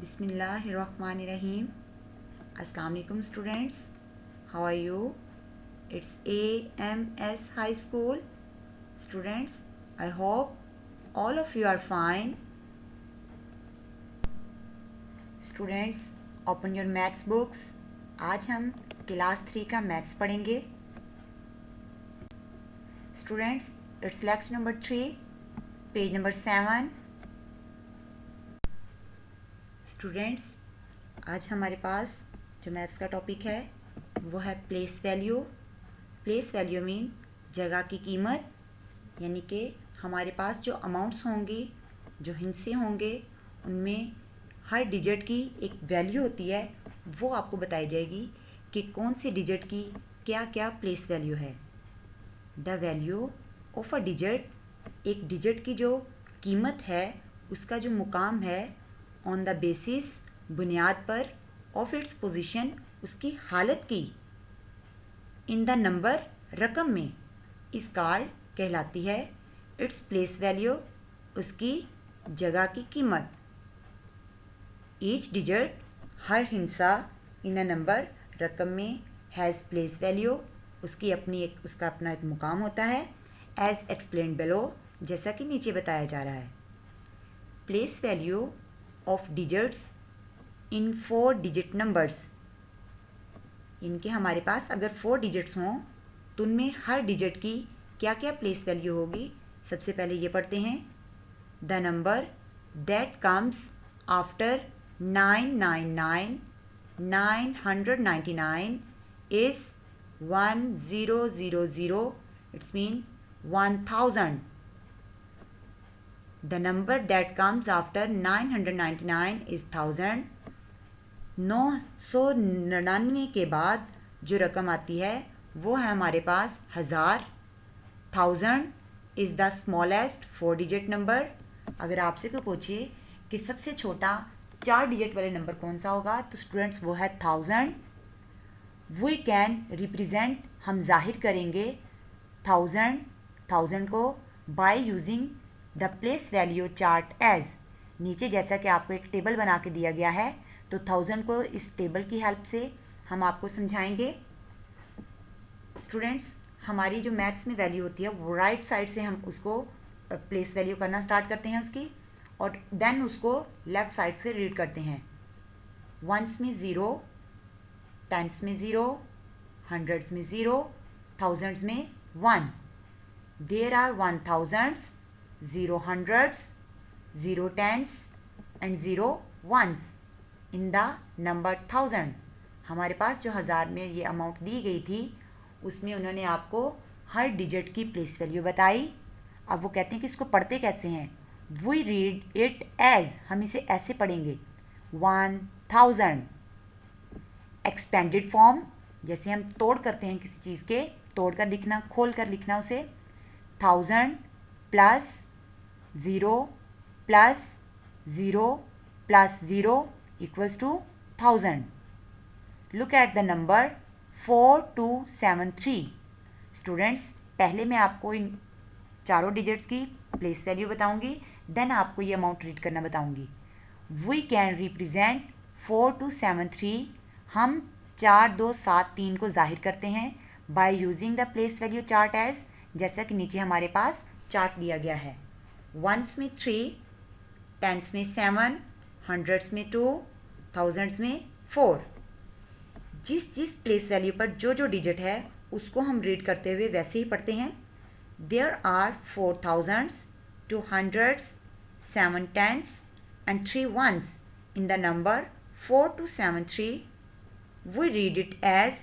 Bismillahirrahmanirrahim. Assalamu alaikum students. How are you? It's AMS High School. Students, I hope all of you are fine. Students, open your maths books. आज हम class 3 का maths पढ़ेंगे. Students, it's lecture number 3, page number 7. Students, आज हमारे पास जो maths का topic है वो है place value. Place value mean जगह की कीमत, यानी कि हमारे पास जो अमाउंट्स होंगी, जो हिस्से होंगे, उनमें हर डिजिट की एक वैल्यू होती है. वो आपको बताई जाएगी कि कौन से डिजिट की क्या क्या प्लेस वैल्यू है. The value of a digit, एक डिजिट की जो कीमत है उसका जो मुकाम है, ऑन द बेसिस, बुनियाद पर, ऑफ इट्स पोजीशन, उसकी हालत की, इन द नंबर, रकम में, इस कॉल्ड कहलाती है इट्स प्लेस वैल्यू, उसकी जगह की कीमत. ईच डिजिट, हर हिस्सा, इन अ नंबर, रकम में, हैज़ प्लेस वैल्यू, उसकी अपनी एक, उसका अपना एक मुकाम होता है. एज एक्सप्लेन्ड बिलो, जैसा कि नीचे बताया जा रहा है. Place value of digits in 4 digit numbers. इनके हमारे पास अगर 4 डिजिट्स हों तो उनमें हर डिजिट की क्या क्या प्लेस वैल्यू होगी. सबसे पहले ये पढ़ते हैं. The number that comes after 999 is 1000. It's mean 1000. The number that comes after 999 is 1000. 999 के बाद जो रकम आती है वो है हमारे पास 1000. 1000 is the smallest 4 digit number. अगर आपसे कोई पूछे कि सबसे छोटा 4 डिजिट वाले नंबर कौन सा होगा, तो स्टूडेंट्स वो है 1000. वी कैन रिप्रेजेंट, हम जाहिर करेंगे 1000 को by using the place value chart as. नीचे जैसा कि आपको एक टेबल बना के दिया गया है, तो 1000 को इस टेबल की हेल्प से हम आपको समझाएंगे. स्टूडेंट्स, हमारी जो मैथ्स में वैल्यू होती है वो राइट साइड से हम उसको प्लेस वैल्यू करना स्टार्ट करते हैं उसकी, और देन उसको लेफ़्ट साइड से रीड करते हैं. वंस में 0, टेंस में 0, हंड्रेड्स में 0, थाउजेंड्स में 1. There are 1000s, 0 hundreds, 0 tens and 0 ones in the number 1000. हमारे पास जो 1000 में ये अमाउंट दी गई थी उसमें उन्होंने आपको हर डिजिट की प्लेस वैल्यू बताई. अब वो कहते हैं कि इसको पढ़ते कैसे हैं. वी रीड इट एज, हम इसे ऐसे पढ़ेंगे 1000. एक्सपेंडेड फॉर्म, जैसे हम तोड़ करते हैं किसी चीज़ के, तोड़ कर लिखना, खोल कर लिखना उसे. 1000 plus 0 plus 0 plus 0 equals to 1000. Look at the number 4273. Students, पहले मैं आपको इन चारों डिजिट्स की प्लेस वैल्यू बताऊंगी, देन आपको ये अमाउंट रीड करना बताऊंगी. वी कैन रिप्रेजेंट 4273, हम 4273 को जाहिर करते हैं by using the place value chart as, जैसा कि नीचे हमारे पास चार्ट दिया गया है. वंस में 3, टेंस में 7, हंड्रेड्स में 2, थाउजेंड्स में 4. जिस जिस प्लेस वैल्यू पर जो जो डिजिट है उसको हम रीड करते हुए वैसे ही पढ़ते हैं. There are 4 thousands, 2 hundreds, 7 tens and 3 ones in the number 4273. We read it as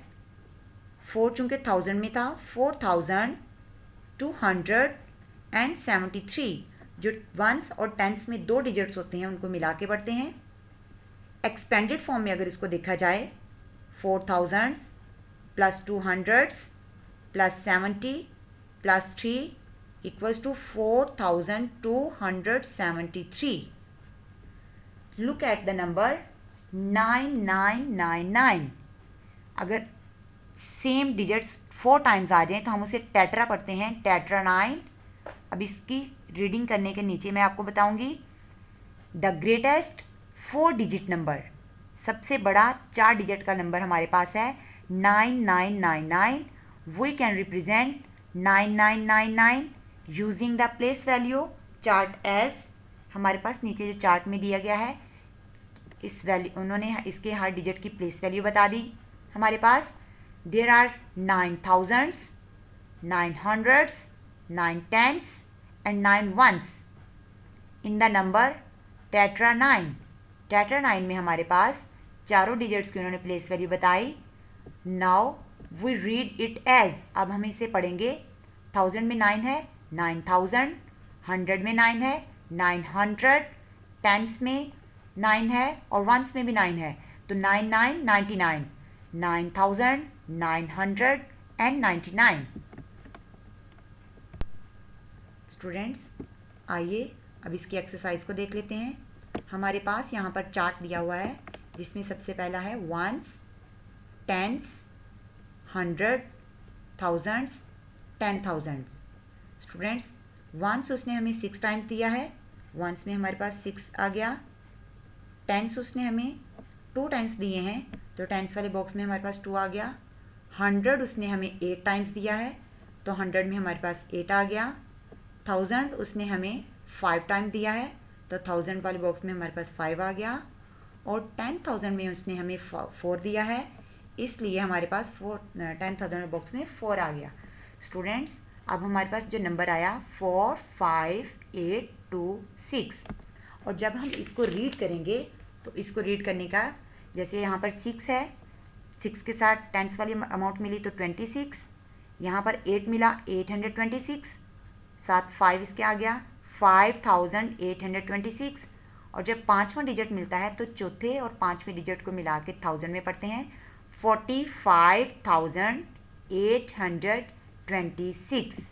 4 चूँकि 1000 में था, 4273. जो वंस और टेंस में 2 डिजिट्स होते हैं उनको मिला के पढ़ते हैं. एक्सपेंडेड फॉर्म में अगर इसको देखा जाए, 4000 plus 200 plus 70 plus 3 equals to 4273. Look at the number 9999. अगर सेम डिजिट्स 4 टाइम्स आ जाएं तो हम उसे टेट्रा पढ़ते हैं, टेट्रा 9. अब इसकी रीडिंग करने के नीचे मैं आपको बताऊंगी. द ग्रेटेस्ट 4 डिजिट नंबर, सबसे बड़ा 4 डिजिट का नंबर हमारे पास है 9999. We can represent 9999 using the place value chart as. हमारे पास नीचे जो चार्ट में दिया गया है इस वैल्यू उन्होंने इसके हर डिजिट की प्लेस वैल्यू बता दी. हमारे पास there are 9 thousands, 9 hundreds, 9 tens and 9 ones in the number tetra 9. Tetra 9 में हमारे पास चारों डिजिट्स की उन्होंने प्लेस वैल्यू बताई. Now we read it as. अब हम इसे पढ़ेंगे. 1000 में 9 है 9000, 100 में 9 है 900, टेंस में 9 है और वंस में भी 9 है, तो 9999, 9999. स्टूडेंट्स, आइए अब इसकी एक्सरसाइज को देख लेते हैं. हमारे पास यहाँ पर चार्ट दिया हुआ है जिसमें सबसे पहला है ones, tens, 100, thousands, 10,000. Students, once उसने हमें 6 टाइम्स दिया है, वंस में हमारे पास 6 आ गया. टेंस उसने हमें 2 टाइम्स दिए हैं, तो टेंस वाले बॉक्स में हमारे पास 2 आ गया. 100 उसने हमें 8 टाइम्स दिया है, तो 100 में हमारे पास 8 आ गया. 1000 उसने हमें 5 टाइम दिया है, तो 1000 वाले बॉक्स में हमारे पास 5 आ गया. और 10,000 में उसने हमें 4 दिया है, इसलिए हमारे पास 10,000 बॉक्स में 4 आ गया. स्टूडेंट्स, अब हमारे पास जो नंबर आया 4, 5, 8, 2, 6. और जब हम इसको रीड करेंगे तो इसको रीड करने का, जैसे यहाँ पर 6 है, 6 के साथ टेंस वाली अमाउंट मिली तो 26. यहाँ पर 8 मिला 826, साथ 5 इसके आ गया 5826. और जब 5वां डिजिट मिलता है तो चौथे और 5वें डिजिट को मिला के 1000 में पढ़ते हैं 45,826.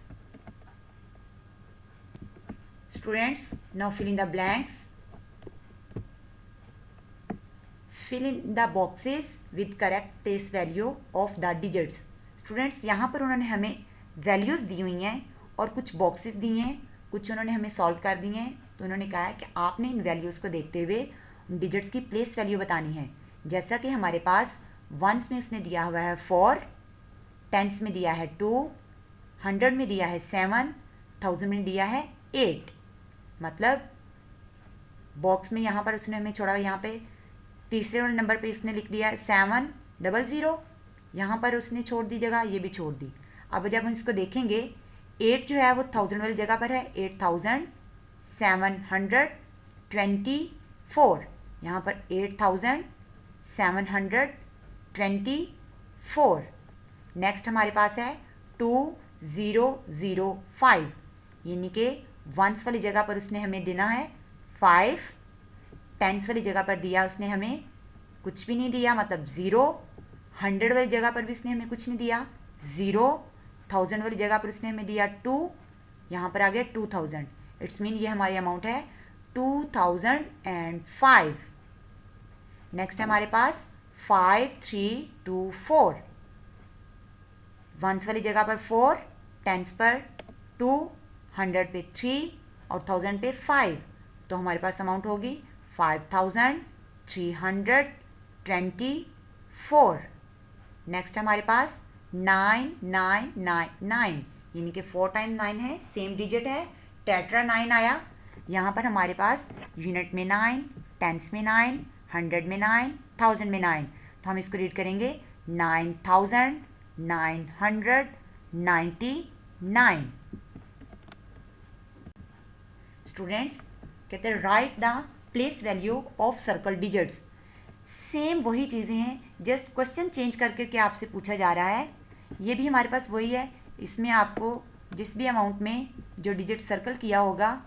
Students, now fill in the blanks. Fill in the boxes with correct place value of the digits. Students, यहाँ पर उन्होंने हमें वैल्यूज़ दी हुई हैं और कुछ बॉक्सेस दिए हैं, कुछ उन्होंने हमें सॉल्व कर दिए हैं. तो उन्होंने कहा है कि आपने इन वैल्यूज़ को देखते हुए डिजिट्स की प्लेस वैल्यू बतानी है. जैसा कि हमारे पास वंस में उसने दिया हुआ है 4, टेंस में दिया है 2, 100 में दिया है 7, 1000 में दिया है 8. मतलब बॉक्स में यहाँ पर उसने हमें छोड़ा, यहाँ पे तीसरे वाले नंबर पे उसने लिख दिया है 700. यहाँ पर उसने छोड़ दी जगह, ये भी छोड़ दी. अब जब हम इसको देखेंगे 8 जो है वो 1000 वाली जगह पर है, 8724. यहाँ पर 8724. नेक्स्ट हमारे पास है 2005, यानी कि वंस वाली जगह पर उसने हमें देना है 5, टेंस वाली जगह पर दिया उसने हमें कुछ भी नहीं दिया, मतलब 0. 100 वाली जगह पर भी उसने हमें कुछ नहीं दिया, 0. 1000 वाली जगह पर उसने हमें दिया 2, यहाँ पर आ गया 2000. इट्स मीन ये हमारी अमाउंट है 2005. नेक्स्ट हमारे पास 5324. वंस वाली जगह पर 4, टेंस पर 2, 100 पे 3 और 1000 पे 5, तो हमारे पास अमाउंट होगी 5324. नेक्स्ट हमारे पास 9999, यानी कि 4 टाइम 9 है, सेम डिजिट है, टेट्रा 9 आया. यहाँ पर हमारे पास यूनिट में 9, टेंस में 9, 100 में 9, 1000 में 9, तो हम इसको रीड करेंगे 9999. स्टूडेंट्स, कहते हैं right the place value of circle digits. Same वही चीज़ें हैं, जस्ट क्वेश्चन चेंज करके क्या आपसे पूछा जा रहा है. ये भी हमारे पास वही है, इसमें आपको जिस भी अमाउंट में जो डिजिट सर्कल किया होगा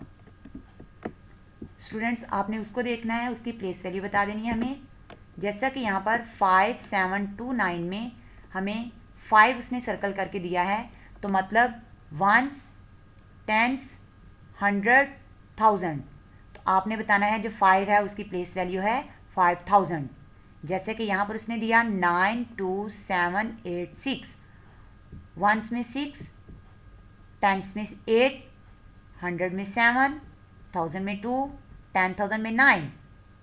स्टूडेंट्स, आपने उसको देखना है, उसकी प्लेस वैल्यू बता देनी है हमें. जैसा कि यहाँ पर 5729 में हमें 5 उसने सर्कल करके दिया है, तो मतलब वंस, टेंस, 100, 1000, तो आपने बताना है जो 5 है उसकी प्लेस वैल्यू है 5000. जैसे कि यहाँ पर उसने दिया 92786, वंस में 6, टेंस में 8, 100 में 7, 1000 में 2, 10,000 में 9.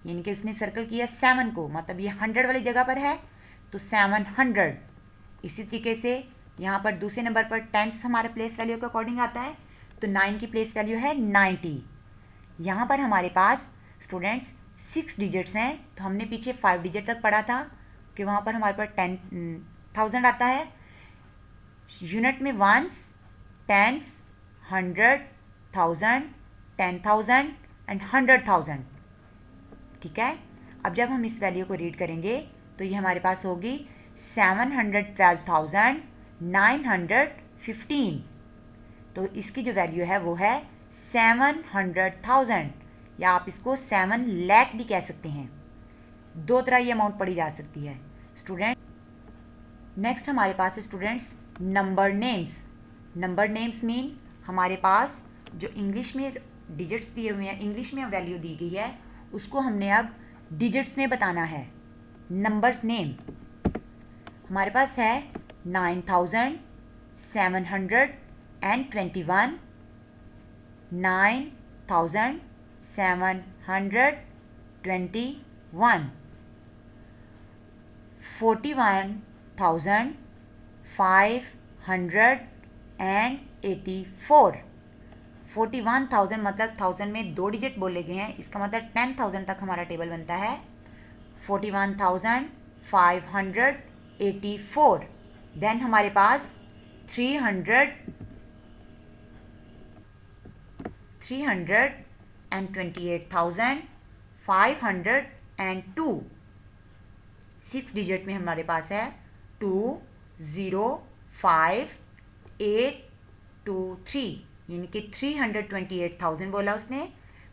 यानी कि उसने सर्कल किया 7 को, मतलब ये 100 वाली जगह पर है तो 700। इसी तरीके से यहाँ पर दूसरे नंबर पर टेंस हमारे प्लेस वैल्यू के अकॉर्डिंग आता है, तो 9 की प्लेस वैल्यू है 90। यहाँ पर हमारे पास स्टूडेंट्स 6 डिजिट्स हैं, तो हमने पीछे 5 डिजिट तक पढ़ा था कि वहाँ पर हमारे पास 10,000 आता है। यूनिट में वंस, टेंस, 100, 1000, 10,000 एंड 100,000। ठीक है, अब जब हम इस वैल्यू को रीड करेंगे तो ये हमारे पास होगी 712,915। तो इसकी जो वैल्यू है वो है 700,000, या आप इसको 7 लाख भी कह सकते हैं। दो तरह ये अमाउंट पढ़ी जा सकती है स्टूडेंट। नेक्स्ट हमारे पास है students number names. Number names mean हमारे पास जो इंग्लिश में डिजिट्स दिए हुए हैं, इंग्लिश में वैल्यू दी गई है, उसको हमने अब डिजिट्स में बताना है। नंबर्स नेम हमारे पास है 9,721, 9,721, 41,584। 41,000 मतलब 1000 में 2 डिजिट बोले गए हैं, इसका मतलब 10,000 तक हमारा टेबल बनता है। 41,584। देन हमारे पास 328,502। 6 डिजिट में हमारे पास है 205,823, यानी कि 328,000 बोला उसने,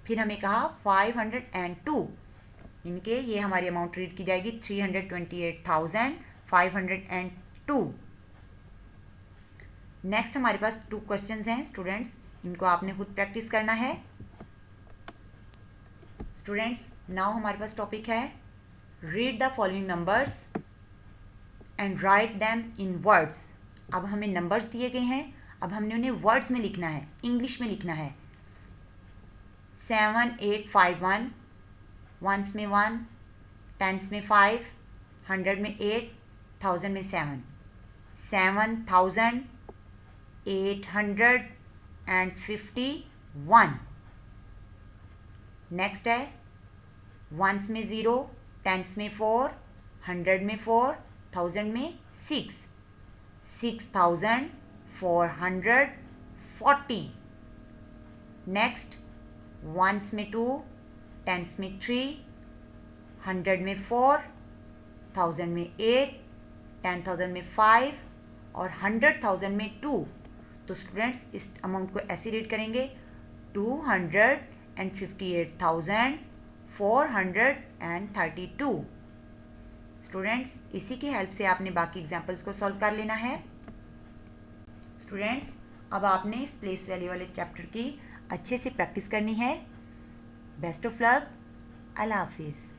फिर हमें कहा 502, यानी कि ये हमारी अमाउंट रीड की जाएगी 328,502। नेक्स्ट हमारे पास 2 क्वेश्चंस हैं स्टूडेंट्स, इनको आपने खुद प्रैक्टिस करना है। स्टूडेंट्स नाउ हमारे पास टॉपिक है read the following numbers and write them in words. अब हमें नंबर्स दिए गए हैं, अब हमने उन्हें वर्ड्स में लिखना है, इंग्लिश में लिखना है। 7851, वंस में 1, टेंस में 5, 100 में 8, 1000 में 7, 7,851। नेक्स्ट है वंस में 0, टेंस में 4, 100 में 4, 1000 में 6, 6,440। नेक्स्ट वंस में 2, टेंस में 3, 100 में 4, 1000 में 8, 10,000 में 5 और 100,000 में 2। तो स्टूडेंट्स इस अमाउंट को ऐसे रीड करेंगे 258,432। स्टूडेंट्स इसी की हेल्प से आपने बाकी एग्जाम्पल्स को सॉल्व कर लेना है। स्टूडेंट्स अब आपने इस प्लेस वैल्यू वाले चैप्टर की अच्छे से प्रैक्टिस करनी है। बेस्ट ऑफ लक, अल्लाह हाफिज़।